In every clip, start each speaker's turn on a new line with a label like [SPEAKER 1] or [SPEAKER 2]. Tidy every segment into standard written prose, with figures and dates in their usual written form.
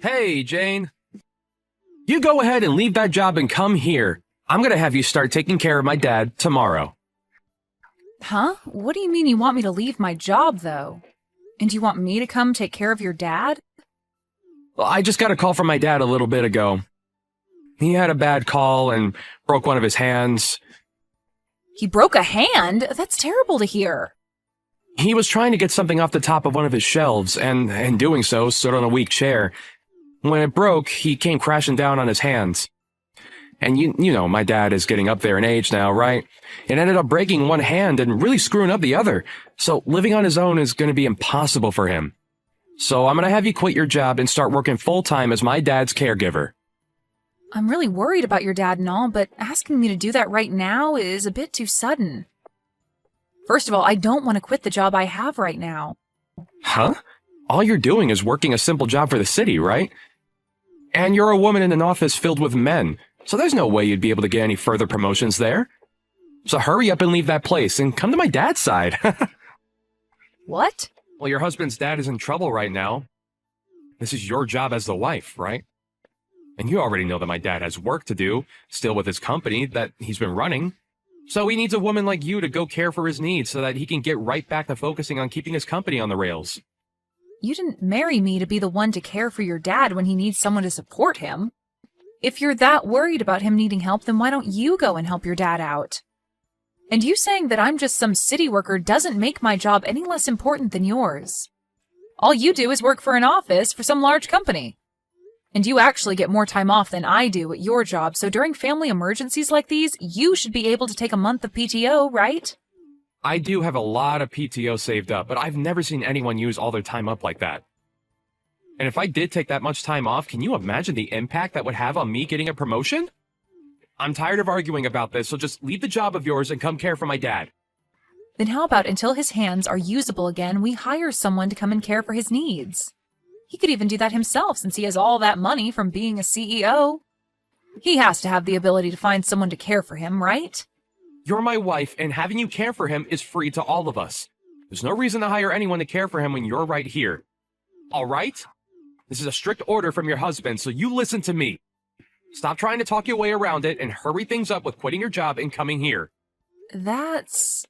[SPEAKER 1] Hey, Jane. You go ahead and leave that job and come here. I'm gonna have you start taking care of my dad tomorrow.
[SPEAKER 2] Huh? What do you mean you want me to leave my job, though? And you want me to come take care of your dad?
[SPEAKER 1] Well, I just got a call from my dad a little bit ago. He had a bad call and broke one of his hands.
[SPEAKER 2] He broke a hand? That's terrible to hear.
[SPEAKER 1] He was trying to get something off the top of one of his shelves, and in doing so, stood on a weak chair. When it broke, he came crashing down on his hands. And you know, my dad is getting up there in age now, right? It ended up breaking one hand and really screwing up the other. So living on his own is going to be impossible for him. So I'm going to have you quit your job and start working full-time as my dad's caregiver.
[SPEAKER 2] I'm really worried about your dad and all, but asking me to do that right now is a bit too sudden. First of all, I don't want to quit the job I have right now.
[SPEAKER 1] Huh? All you're doing is working a simple job for the city, right? And you're a woman in an office filled with men, so there's no way you'd be able to get any further promotions there. So hurry up and leave that place and come to my dad's side.
[SPEAKER 2] What?
[SPEAKER 1] Well, your husband's dad is in trouble right now. This is your job as the wife, right? And you already know that my dad has work to do, still with his company that he's been running. So he needs a woman like you to go care for his needs so that he can get right back to focusing on keeping his company on the rails.
[SPEAKER 2] You didn't marry me to be the one to care for your dad when he needs someone to support him. If you're that worried about him needing help, then why don't you go and help your dad out? And you saying that I'm just some city worker doesn't make my job any less important than yours. All you do is work for an office for some large company. And you actually get more time off than I do at your job, so during family emergencies like these, you should be able to take a month of PTO, right?
[SPEAKER 1] I do have a lot of PTO saved up, but I've never seen anyone use all their time up like that. And if I did take that much time off, can you imagine the impact that would have on me getting a promotion? I'm tired of arguing about this, so just leave the job of yours and come care for my dad.
[SPEAKER 2] Then how about until his hands are usable again, we hire someone to come and care for his needs? He could even do that himself since he has all that money from being a CEO. He has to have the ability to find someone to care for him, right?
[SPEAKER 1] You're my wife, and having you care for him is free to all of us. There's no reason to hire anyone to care for him when you're right here. All right? This is a strict order from your husband, so you listen to me. Stop trying to talk your way around it and hurry things up with quitting your job and coming here.
[SPEAKER 2] That's...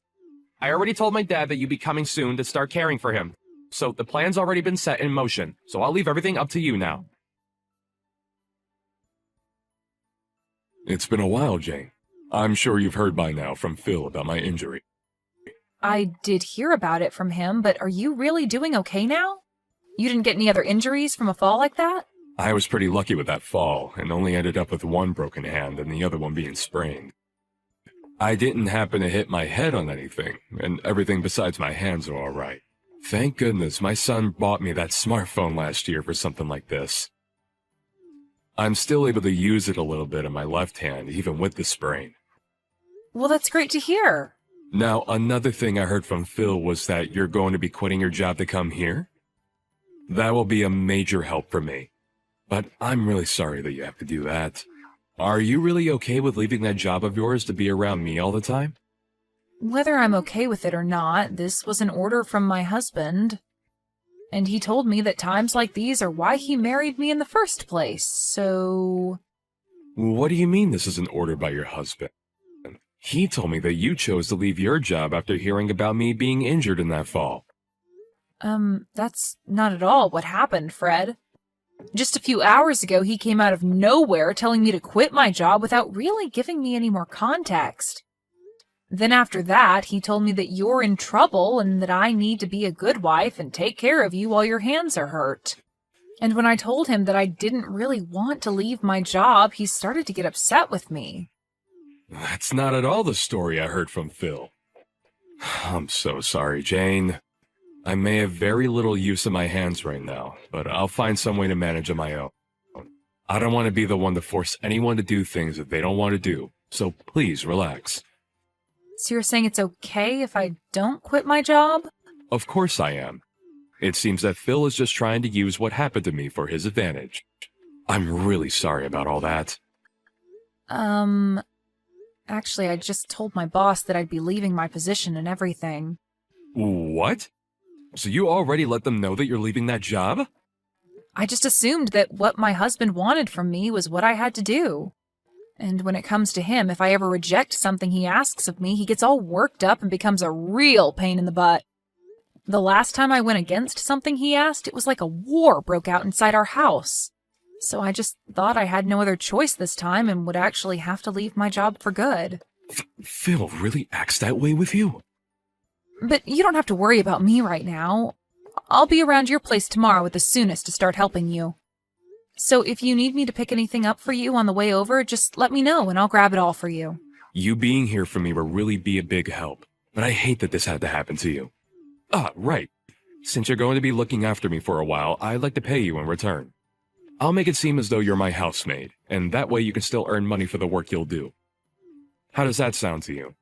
[SPEAKER 1] I already told my dad that you'd be coming soon to start caring for him. So the plan's already been set in motion, so I'll leave everything up to you now.
[SPEAKER 3] It's been a while, Jane. I'm sure you've heard by now from Phil about my injury.
[SPEAKER 2] I did hear about it from him, but are you really doing okay now? You didn't get any other injuries from a fall like that?
[SPEAKER 3] I was pretty lucky with that fall, and only ended up with one broken hand and the other one being sprained. I didn't happen to hit my head on anything, and everything besides my hands are all right. Thank goodness my son bought me that smartphone last year for something like this. I'm still able to use it a little bit in my left hand, even with the sprain.
[SPEAKER 2] Well, that's great to hear.
[SPEAKER 3] Now, another thing I heard from Phil was that you're going to be quitting your job to come here? That will be a major help for me. But I'm really sorry that you have to do that. Are you really okay with leaving that job of yours to be around me all the time?
[SPEAKER 2] Whether I'm okay with it or not, this was an order from my husband. And he told me that times like these are why he married me in the first place, so...
[SPEAKER 3] What do you mean this is an order by your husband? He told me that you chose to leave your job after hearing about me being injured in that fall.
[SPEAKER 2] That's not at all what happened, Fred. Just a few hours ago, he came out of nowhere telling me to quit my job without really giving me any more context. Then after that, he told me that you're in trouble and that I need to be a good wife and take care of you while your hands are hurt. And when I told him that I didn't really want to leave my job, he started to get upset with me.
[SPEAKER 3] That's not at all the story I heard from Phil. I'm so sorry, Jane. I may have very little use of my hands right now, but I'll find some way to manage on my own. I don't want to be the one to force anyone to do things that they don't want to do, so please relax.
[SPEAKER 2] So you're saying it's okay if I don't quit my job?
[SPEAKER 3] Of course I am. It seems that Phil is just trying to use what happened to me for his advantage. I'm really sorry about all that.
[SPEAKER 2] Actually, I just told my boss that I'd be leaving my position and everything.
[SPEAKER 3] What? So you already let them know that you're leaving that job?
[SPEAKER 2] I just assumed that what my husband wanted from me was what I had to do. And when it comes to him, if I ever reject something he asks of me, he gets all worked up and becomes a real pain in the butt. The last time I went against something he asked, it was like a war broke out inside our house. So I just thought I had no other choice this time and would actually have to leave my job for good.
[SPEAKER 3] Phil really acts that way with you?
[SPEAKER 2] But you don't have to worry about me right now. I'll be around your place tomorrow at the soonest to start helping you. So if you need me to pick anything up for you on the way over, just let me know and I'll grab it all for you.
[SPEAKER 3] You being here for me will really be a big help, but I hate that this had to happen to you. Ah, right. Since you're going to be looking after me for a while, I'd like to pay you in return. I'll make it seem as though you're my housemaid, and that way you can still earn money for the work you'll do. How does that sound to you?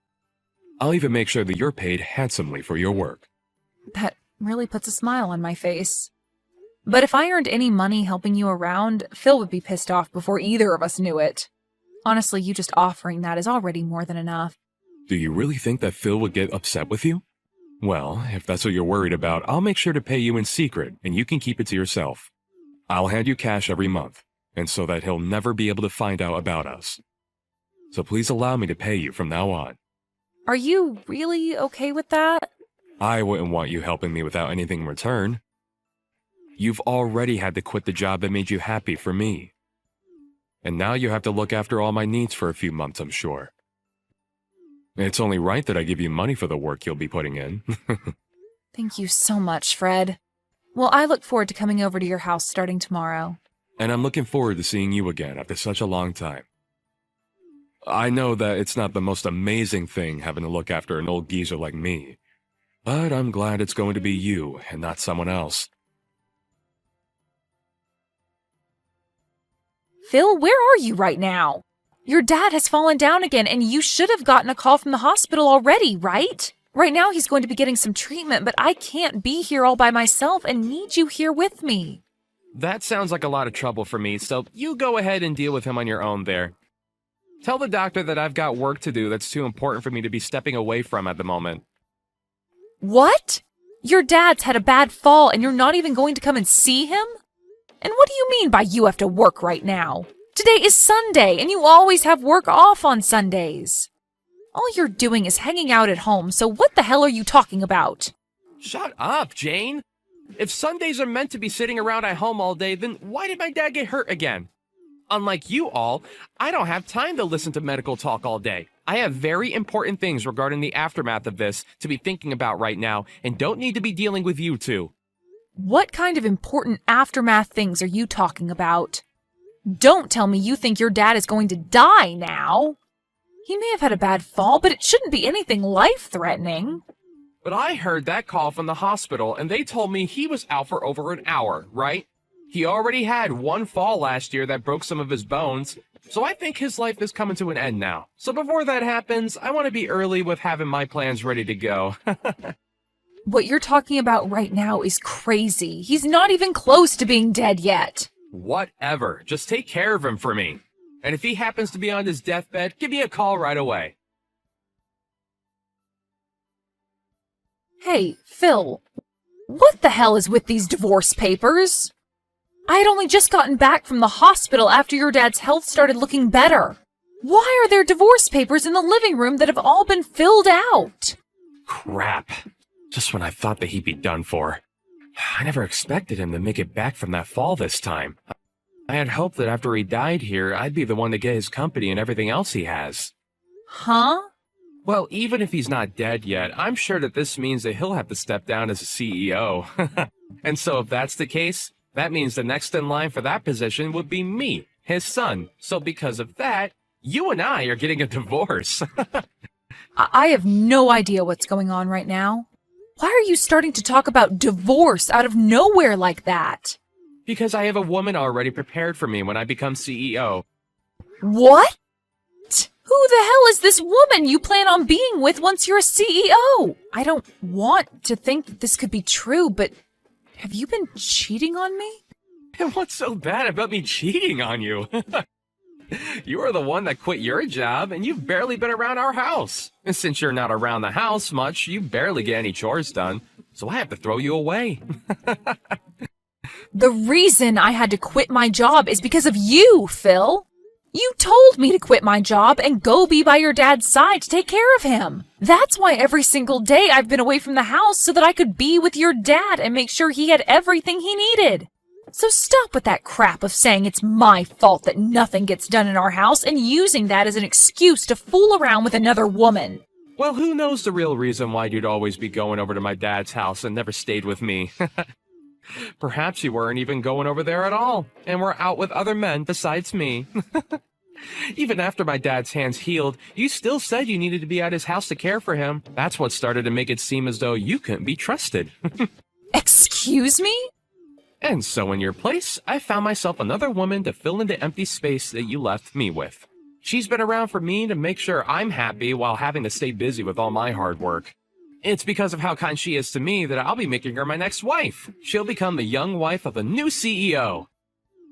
[SPEAKER 3] I'll even make sure that you're paid handsomely for your work.
[SPEAKER 2] That really puts a smile on my face. But if I earned any money helping you around, Phil would be pissed off before either of us knew it. Honestly, you just offering that is already more than enough.
[SPEAKER 3] Do you really think that Phil would get upset with you? Well, if that's what you're worried about, I'll make sure to pay you in secret, and you can keep it to yourself. I'll hand you cash every month, and so that he'll never be able to find out about us. So please allow me to pay you from now on.
[SPEAKER 2] Are you really okay with that?
[SPEAKER 3] I wouldn't want you helping me without anything in return. You've already had to quit the job that made you happy for me. And now you have to look after all my needs for a few months, I'm sure. It's only right that I give you money for the work you'll be putting in.
[SPEAKER 2] Thank you so much, Fred. Well, I look forward to coming over to your house starting tomorrow.
[SPEAKER 3] And I'm looking forward to seeing you again after such a long time. I know that it's not the most amazing thing having to look after an old geezer like me, but I'm glad it's going to be you and not someone else.
[SPEAKER 2] Phil, where are you right now? Your dad has fallen down again, and you should have gotten a call from the hospital already, right? Right now he's going to be getting some treatment, but I can't be here all by myself and need you here with me.
[SPEAKER 1] That sounds like a lot of trouble for me, so you go ahead and deal with him on your own there. Tell the doctor that I've got work to do that's too important for me to be stepping away from at the moment.
[SPEAKER 2] What? Your dad's had a bad fall and you're not even going to come and see him? And what do you mean by you have to work right now? Today is Sunday, and you always have work off on Sundays. All you're doing is hanging out at home, so what the hell are you talking about?
[SPEAKER 1] Shut up, Jane! If Sundays are meant to be sitting around at home all day, then why did my dad get hurt again? Unlike you all, I don't have time to listen to medical talk all day. I have very important things regarding the aftermath of this to be thinking about right now, and don't need to be dealing with you two.
[SPEAKER 2] What kind of important aftermath things are you talking about? Don't tell me you think your dad is going to die now. He may have had a bad fall, but it shouldn't be anything life-threatening.
[SPEAKER 1] But I heard that call from the hospital, and they told me he was out for over an hour, right? He already had one fall last year that broke some of his bones, so I think his life is coming to an end now. So before that happens, I want to be early with having my plans ready to go.
[SPEAKER 2] What you're talking about right now is crazy. He's not even close to being dead yet.
[SPEAKER 1] Whatever. Just take care of him for me. And if he happens to be on his deathbed, give me a call right away.
[SPEAKER 2] Hey, Phil, what the hell is with these divorce papers? I had only just gotten back from the hospital after your dad's health started looking better. Why are there divorce papers in the living room that have all been filled out?
[SPEAKER 1] Crap. Just when I thought that he'd be done for. I never expected him to make it back from that fall this time. I had hoped that after he died here, I'd be the one to get his company and everything else he has.
[SPEAKER 2] Huh?
[SPEAKER 1] Well, even if he's not dead yet, I'm sure that this means that he'll have to step down as a CEO. And so if that's the case, that means the next in line for that position would be me, his son. So because of that, you and I are getting a divorce.
[SPEAKER 2] I have no idea what's going on right now. Why are you starting to talk about divorce out of nowhere like that?
[SPEAKER 1] Because I have a woman already prepared for me when I become CEO.
[SPEAKER 2] What? Who the hell is this woman you plan on being with once you're a CEO? I don't want to think that this could be true, but have you been cheating on me?
[SPEAKER 1] And what's so bad about me cheating on you? You are the one that quit your job, and you've barely been around our house. And since you're not around the house much, you barely get any chores done, so I have to throw you away.
[SPEAKER 2] The reason I had to quit my job is because of you, Phil. You told me to quit my job and go be by your dad's side to take care of him. That's why every single day I've been away from the house, so that I could be with your dad and make sure he had everything he needed. So stop with that crap of saying it's my fault that nothing gets done in our house and using that as an excuse to fool around with another woman.
[SPEAKER 1] Well, who knows the real reason why you'd always be going over to my dad's house and never stayed with me. Perhaps you weren't even going over there at all, and were out with other men besides me. Even after my dad's hands healed, you still said you needed to be at his house to care for him. That's what started to make it seem as though you couldn't be trusted.
[SPEAKER 2] Excuse me?
[SPEAKER 1] And so in your place, I found myself another woman to fill in the empty space that you left me with. She's been around for me to make sure I'm happy while having to stay busy with all my hard work. It's because of how kind she is to me that I'll be making her my next wife. She'll become the young wife of the new CEO.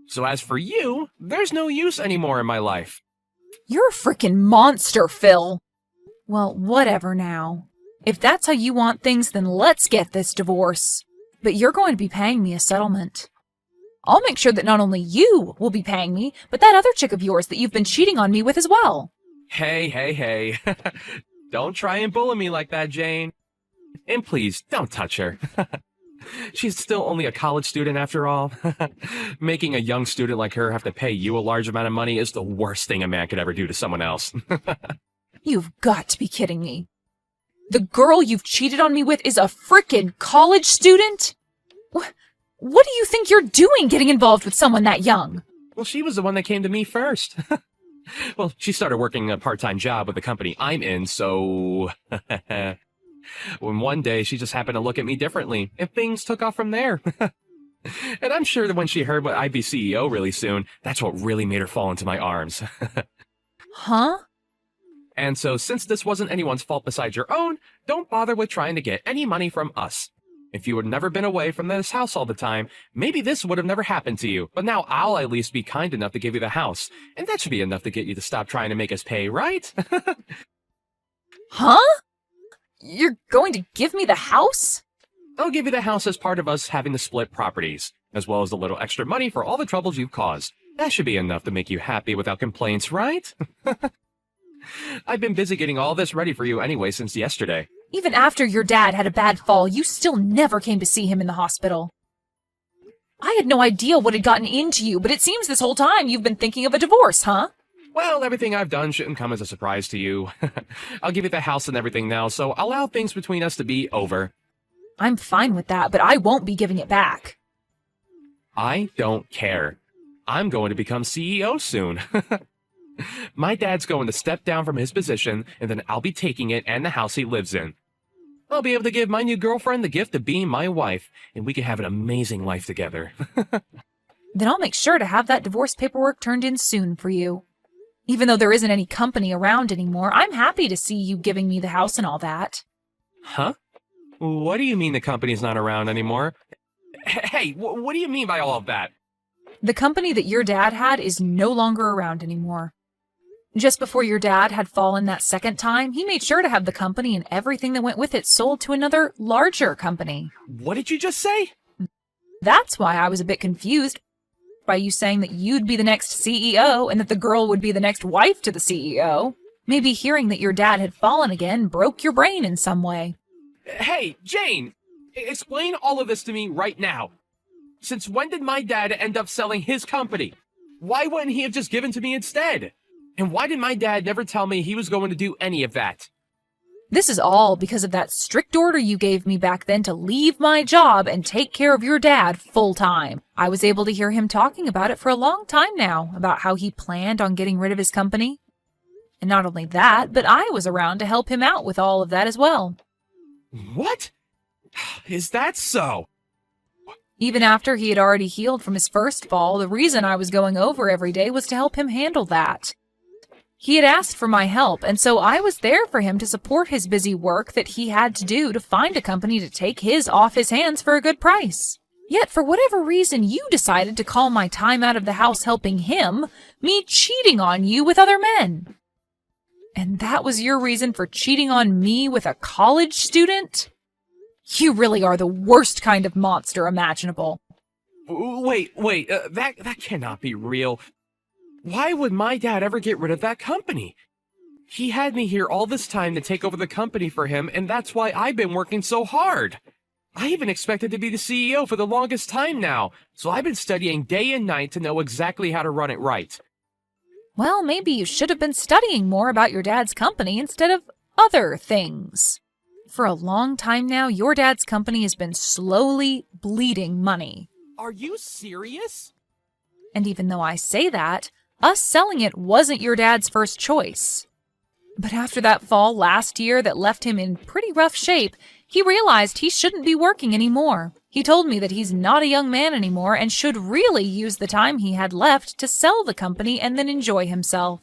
[SPEAKER 1] So as for you, there's no use anymore in my life.
[SPEAKER 2] You're a freaking monster, Phil. Well, whatever now. If that's how you want things, then let's get this divorce. But you're going to be paying me a settlement. I'll make sure that not only you will be paying me, but that other chick of yours that you've been cheating on me with as well.
[SPEAKER 1] Hey. Don't try and bully me like that, Jane. And please, don't touch her. She's still only a college student after all. Making a young student like her have to pay you a large amount of money is the worst thing a man could ever do to someone else.
[SPEAKER 2] You've got to be kidding me. The girl you've cheated on me with is a frickin' college student? What do you think you're doing getting involved with someone that young?
[SPEAKER 1] Well, she was the one that came to me first. Well, she started working a part-time job with the company I'm in, so... When one day she just happened to look at me differently, and things took off from there. And I'm sure that when she heard what I'd be CEO really soon, that's what really made her fall into my arms.
[SPEAKER 2] Huh?
[SPEAKER 1] And so since this wasn't anyone's fault besides your own, don't bother with trying to get any money from us. If you had never been away from this house all the time, maybe this would have never happened to you. But now I'll at least be kind enough to give you the house. And that should be enough to get you to stop trying to make us pay, right?
[SPEAKER 2] Huh? You're going to give me the house?
[SPEAKER 1] I'll give you the house as part of us having to split properties, as well as a little extra money for all the troubles you've caused. That should be enough to make you happy without complaints, right? I've been busy getting all this ready for you anyway since yesterday.
[SPEAKER 2] Even after your dad had a bad fall, you still never came to see him in the hospital. I had no idea what had gotten into you, but it seems this whole time you've been thinking of a divorce, huh?
[SPEAKER 1] Well, everything I've done shouldn't come as a surprise to you. I'll give you the house and everything now, so allow things between us to be over.
[SPEAKER 2] I'm fine with that, but I won't be giving it back.
[SPEAKER 1] I don't care. I'm going to become CEO soon. My dad's going to step down from his position, and then I'll be taking it and the house he lives in. I'll be able to give my new girlfriend the gift of being my wife, and we can have an amazing life together.
[SPEAKER 2] Then I'll make sure to have that divorce paperwork turned in soon for you. Even though there isn't any company around anymore, I'm happy to see you giving me the house and all that.
[SPEAKER 1] Huh? What do you mean the company's not around anymore? Hey, what do you mean by all of that?
[SPEAKER 2] The company that your dad had is no longer around anymore. Just before your dad had fallen that second time, he made sure to have the company and everything that went with it sold to another, larger company.
[SPEAKER 1] What did you just say?
[SPEAKER 2] That's why I was a bit confused by you saying that you'd be the next CEO and that the girl would be the next wife to the CEO. Maybe hearing that your dad had fallen again broke your brain in some way.
[SPEAKER 1] Hey, Jane! Explain all of this to me right now. Since when did my dad end up selling his company? Why wouldn't he have just given to me instead? And why did my dad never tell me he was going to do any of that?
[SPEAKER 2] This is all because of that strict order you gave me back then to leave my job and take care of your dad full time. I was able to hear him talking about it for a long time now, about how he planned on getting rid of his company. And not only that, but I was around to help him out with all of that as well.
[SPEAKER 1] What? Is that so?
[SPEAKER 2] Even after he had already healed from his first fall, the reason I was going over every day was to help him handle that. He had asked for my help, and so I was there for him to support his busy work that he had to do to find a company to take his off his hands for a good price. Yet, for whatever reason, you decided to call my time out of the house helping him, me cheating on you with other men. And that was your reason for cheating on me with a college student? You really are the worst kind of monster imaginable.
[SPEAKER 1] Wait, that cannot be real. Why would my dad ever get rid of that company? He had me here all this time to take over the company for him, and that's why I've been working so hard. I even expected to be the CEO for the longest time now, so I've been studying day and night to know exactly how to run it right.
[SPEAKER 2] Well, maybe you should have been studying more about your dad's company instead of other things. For a long time now, your dad's company has been slowly bleeding money.
[SPEAKER 1] Are you serious?
[SPEAKER 2] And even though I say that, us selling it wasn't your dad's first choice. But after that fall last year that left him in pretty rough shape, he realized he shouldn't be working anymore. He told me that he's not a young man anymore and should really use the time he had left to sell the company and then enjoy himself.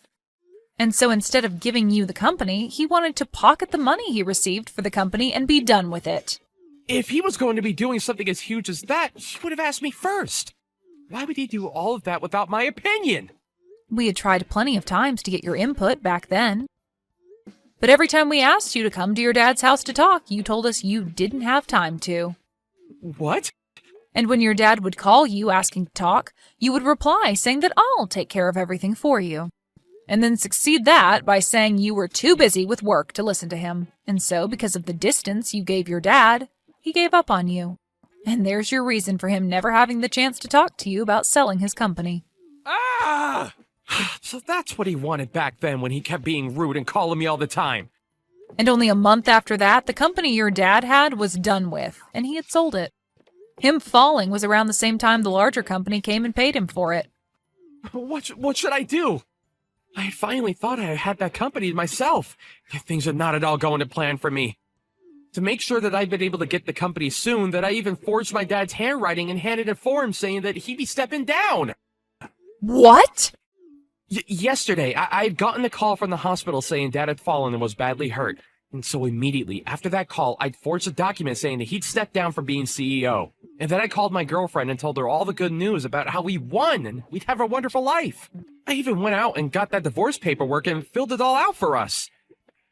[SPEAKER 2] And so instead of giving you the company, he wanted to pocket the money he received for the company and be done with it.
[SPEAKER 1] If he was going to be doing something as huge as that, he would have asked me first. Why would he do all of that without my opinion?
[SPEAKER 2] We had tried plenty of times to get your input back then. But every time we asked you to come to your dad's house to talk, you told us you didn't have time to.
[SPEAKER 1] What?
[SPEAKER 2] And when your dad would call you asking to talk, you would reply saying that I'll take care of everything for you. And then succeed that by saying you were too busy with work to listen to him. And so, because of the distance you gave your dad, he gave up on you. And there's your reason for him never having the chance to talk to you about selling his company.
[SPEAKER 1] Ah! So that's what he wanted back then when he kept being rude and calling me all the time.
[SPEAKER 2] And only a month after that, the company your dad had was done with, and he had sold it. Him falling was around the same time the larger company came and paid him for it.
[SPEAKER 1] What should I do? I had finally thought I had that company myself, yet things are not at all going to plan for me. To make sure that I've been able to get the company soon, that I even forged my dad's handwriting and handed it for him saying that he'd be stepping down.
[SPEAKER 2] What?
[SPEAKER 1] Yesterday, I had gotten a call from the hospital saying Dad had fallen and was badly hurt. And so immediately after that call, I'd forged a document saying that he'd stepped down from being CEO. And then I called my girlfriend and told her all the good news about how we won and we'd have a wonderful life. I even went out and got that divorce paperwork and filled it all out for us.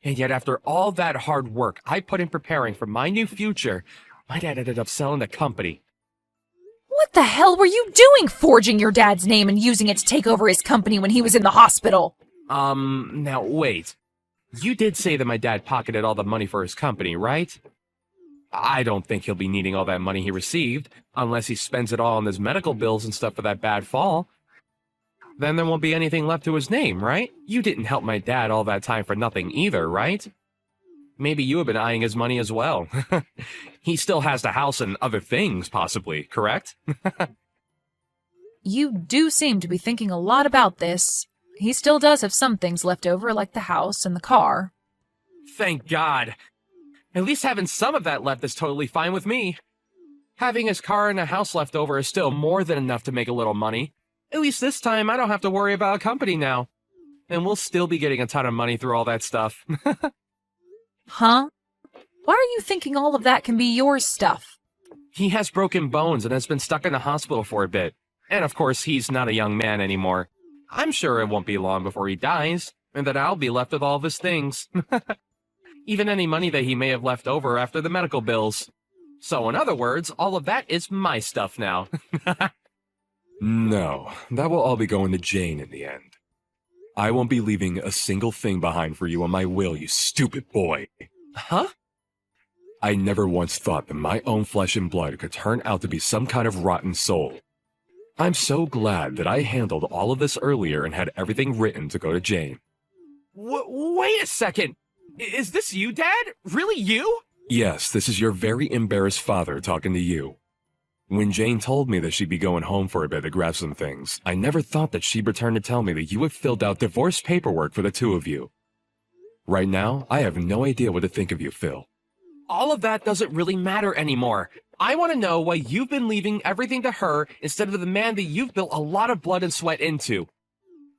[SPEAKER 1] And yet after all that hard work I put in preparing for my new future, my dad ended up selling the company.
[SPEAKER 2] What the hell were you doing forging your dad's name and using it to take over his company when he was in the hospital?
[SPEAKER 1] Now wait. You did say that my dad pocketed all the money for his company, right? I don't think he'll be needing all that money he received, unless he spends it all on his medical bills and stuff for that bad fall. Then there won't be anything left to his name, right? You didn't help my dad all that time for nothing either, right? Maybe you have been eyeing his money as well. He still has the house and other things, possibly, correct?
[SPEAKER 2] You do seem to be thinking a lot about this. He still does have some things left over, like the house and the car.
[SPEAKER 1] Thank God. At least having some of that left is totally fine with me. Having his car and a house left over is still more than enough to make a little money. At least this time, I don't have to worry about a company now. And we'll still be getting a ton of money through all that stuff.
[SPEAKER 2] Huh? Why are you thinking all of that can be your stuff?
[SPEAKER 1] He has broken bones and has been stuck in the hospital for a bit. And of course, he's not a young man anymore. I'm sure it won't be long before he dies, and that I'll be left with all of his things. Even any money that he may have left over after the medical bills. So in other words, all of that is my stuff now.
[SPEAKER 3] No, that will all be going to Jane in the end. I won't be leaving a single thing behind for you on my will, you stupid boy.
[SPEAKER 1] Huh?
[SPEAKER 3] I never once thought that my own flesh and blood could turn out to be some kind of rotten soul. I'm so glad that I handled all of this earlier and had everything written to go to Jane.
[SPEAKER 1] Wait a second! Is this you, Dad? Really you?
[SPEAKER 3] Yes, this is your very embarrassed father talking to you. When Jane told me that she'd be going home for a bit to grab some things, I never thought that she'd return to tell me that you had filled out divorce paperwork for the two of you. Right now, I have no idea what to think of you, Phil.
[SPEAKER 1] All of that doesn't really matter anymore. I want to know why you've been leaving everything to her instead of the man that you've built a lot of blood and sweat into.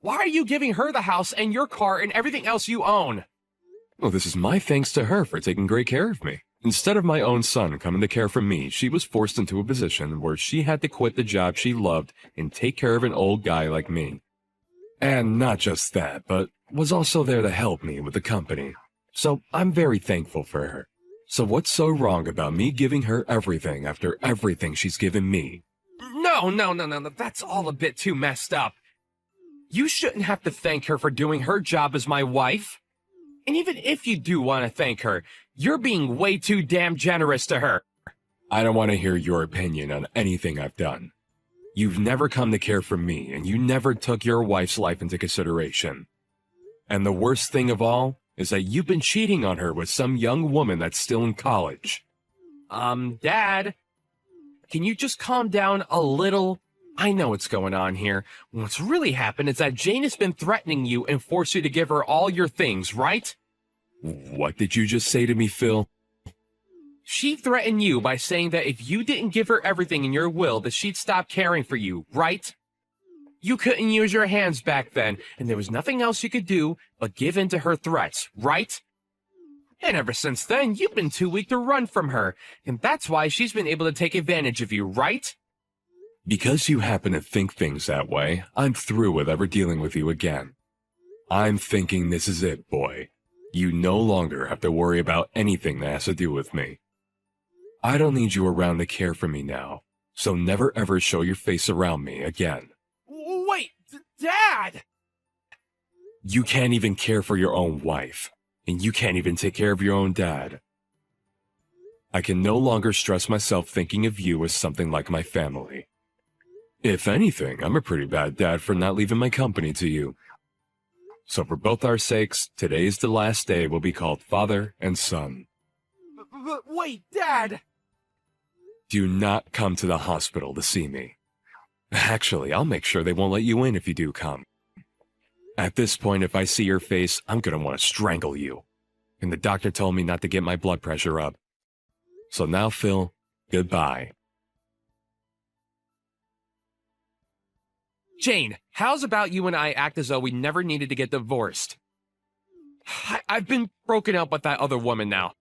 [SPEAKER 1] Why are you giving her the house and your car and everything else you own?
[SPEAKER 3] Well, this is my thanks to her for taking great care of me. Instead of my own son coming to care for me, she was forced into a position where she had to quit the job she loved and take care of an old guy like me. And not just that, but was also there to help me with the company. So I'm very thankful for her. So what's so wrong about me giving her everything after everything she's given me?
[SPEAKER 1] No. That's all a bit too messed up. You shouldn't have to thank her for doing her job as my wife. And even if you do want to thank her, you're being way too damn generous to her.
[SPEAKER 3] I don't want to hear your opinion on anything I've done. You've never come to care for me, and you never took your wife's life into consideration. And the worst thing of all is that you've been cheating on her with some young woman that's still in college.
[SPEAKER 1] Dad, can you just calm down a little? I know what's going on here. What's really happened is that Jane has been threatening you and forced you to give her all your things, right?
[SPEAKER 3] What did you just say to me, Phil?
[SPEAKER 1] She threatened you by saying that if you didn't give her everything in your will, that she'd stop caring for you, right? You couldn't use your hands back then, and there was nothing else you could do but give in to her threats, right? And ever since then, you've been too weak to run from her, and that's why she's been able to take advantage of you, right?
[SPEAKER 3] Because you happen to think things that way, I'm through with ever dealing with you again. I'm thinking this is it, boy. You no longer have to worry about anything that has to do with me. I don't need you around to care for me now, so never ever show your face around me again.
[SPEAKER 1] Wait, Dad!
[SPEAKER 3] You can't even care for your own wife, and you can't even take care of your own dad. I can no longer stress myself thinking of you as something like my family. If anything, I'm a pretty bad dad for not leaving my company to you. So for both our sakes, today's the last day we'll be called father and son.
[SPEAKER 1] But wait, Dad!
[SPEAKER 3] Do not come to the hospital to see me. Actually, I'll make sure they won't let you in if you do come. At this point, if I see your face, I'm gonna want to strangle you. And the doctor told me not to get my blood pressure up. So now, Phil, goodbye.
[SPEAKER 1] Jane, how's about you and I act as though we never needed to get divorced? I've been broken up with that other woman now.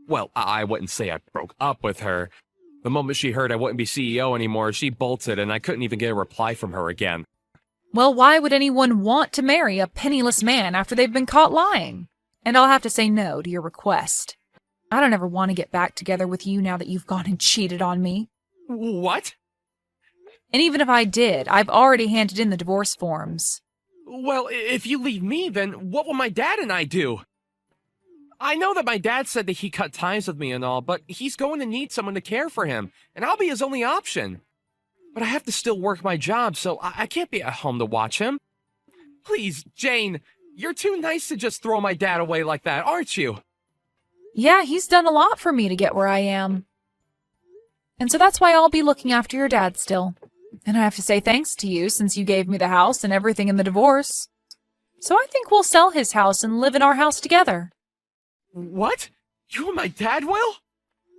[SPEAKER 1] Well, I wouldn't say I broke up with her. The moment she heard I wouldn't be CEO anymore, she bolted and I couldn't even get a reply from her again.
[SPEAKER 2] Well, why would anyone want to marry a penniless man after they've been caught lying? And I'll have to say no to your request. I don't ever want to get back together with you now that you've gone and cheated on me.
[SPEAKER 1] What?
[SPEAKER 2] And even if I did, I've already handed in the divorce forms.
[SPEAKER 1] Well, if you leave me, then what will my dad and I do? I know that my dad said that he cut ties with me and all, but he's going to need someone to care for him, and I'll be his only option. But I have to still work my job, so I can't be at home to watch him. Please, Jane, you're too nice to just throw my dad away like that, aren't you?
[SPEAKER 2] Yeah, he's done a lot for me to get where I am. And so that's why I'll be looking after your dad still. And I have to say thanks to you since you gave me the house and everything in the divorce. So I think we'll sell his house and live in our house together.
[SPEAKER 1] What? You and my dad will?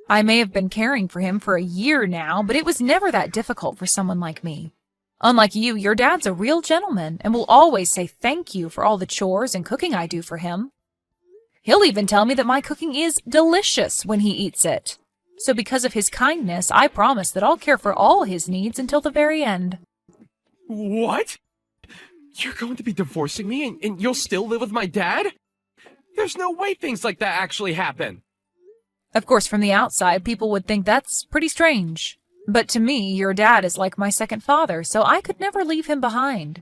[SPEAKER 2] I may have been caring for him for a year now, but it was never that difficult for someone like me. Unlike you, your dad's a real gentleman and will always say thank you for all the chores and cooking I do for him. He'll even tell me that my cooking is delicious when he eats it. So because of his kindness, I promise that I'll care for all his needs until the very end.
[SPEAKER 1] What? You're going to be divorcing me and you'll still live with my dad? There's no way things like that actually happen.
[SPEAKER 2] Of course, from the outside, people would think that's pretty strange. But to me, your dad is like my second father, so I could never leave him behind.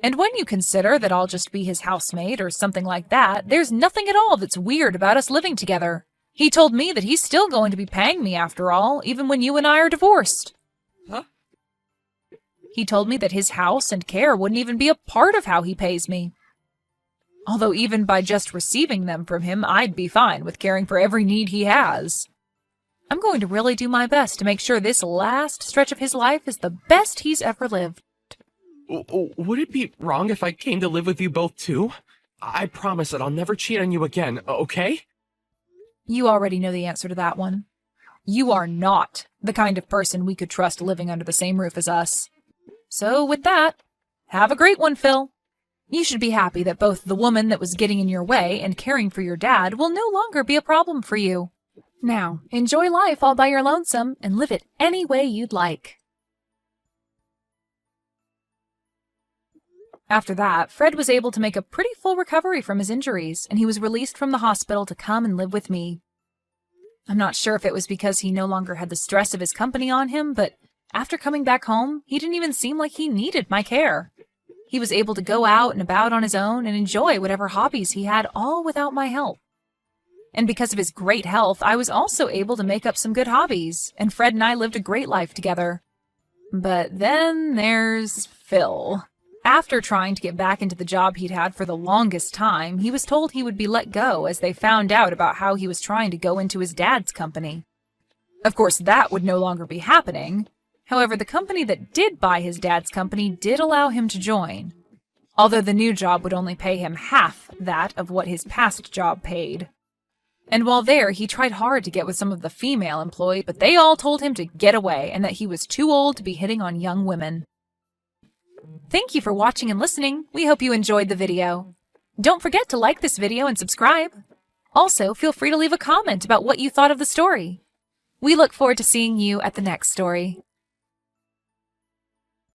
[SPEAKER 2] And when you consider that I'll just be his housemaid or something like that, there's nothing at all that's weird about us living together. He told me that he's still going to be paying me after all, even when you and I are divorced.
[SPEAKER 1] Huh?
[SPEAKER 2] He told me that his house and care wouldn't even be a part of how he pays me. Although even by just receiving them from him, I'd be fine with caring for every need he has. I'm going to really do my best to make sure this last stretch of his life is the best he's ever lived.
[SPEAKER 1] Would it be wrong if I came to live with you both too? I promise that I'll never cheat on you again, okay?
[SPEAKER 2] You already know the answer to that one. You are not the kind of person we could trust living under the same roof as us. So with that, have a great one, Phil. You should be happy that both the woman that was getting in your way and caring for your dad will no longer be a problem for you. Now, enjoy life all by your lonesome and live it any way you'd like. After that, Fred was able to make a pretty full recovery from his injuries, and he was released from the hospital to come and live with me. I'm not sure if it was because he no longer had the stress of his company on him, but After coming back home, he didn't even seem like he needed my care. He was able to go out and about on his own and enjoy whatever hobbies he had, all without my help. And because of his great health, I was also able to make up some good hobbies, and Fred and I lived a great life together. But then there's Phil. After trying to get back into the job he'd had for the longest time, he was told he would be let go as they found out about how he was trying to go into his dad's company. Of course, that would no longer be happening. However, the company that did buy his dad's company did allow him to join, although the new job would only pay him half that of what his past job paid. And while there, he tried hard to get with some of the female employees, but they all told him to get away and that he was too old to be hitting on young women. Thank you for watching and listening. We hope you enjoyed the video. Don't forget to like this video and subscribe. Also, feel free to leave a comment about what you thought of the story. We look forward to seeing you at the next story.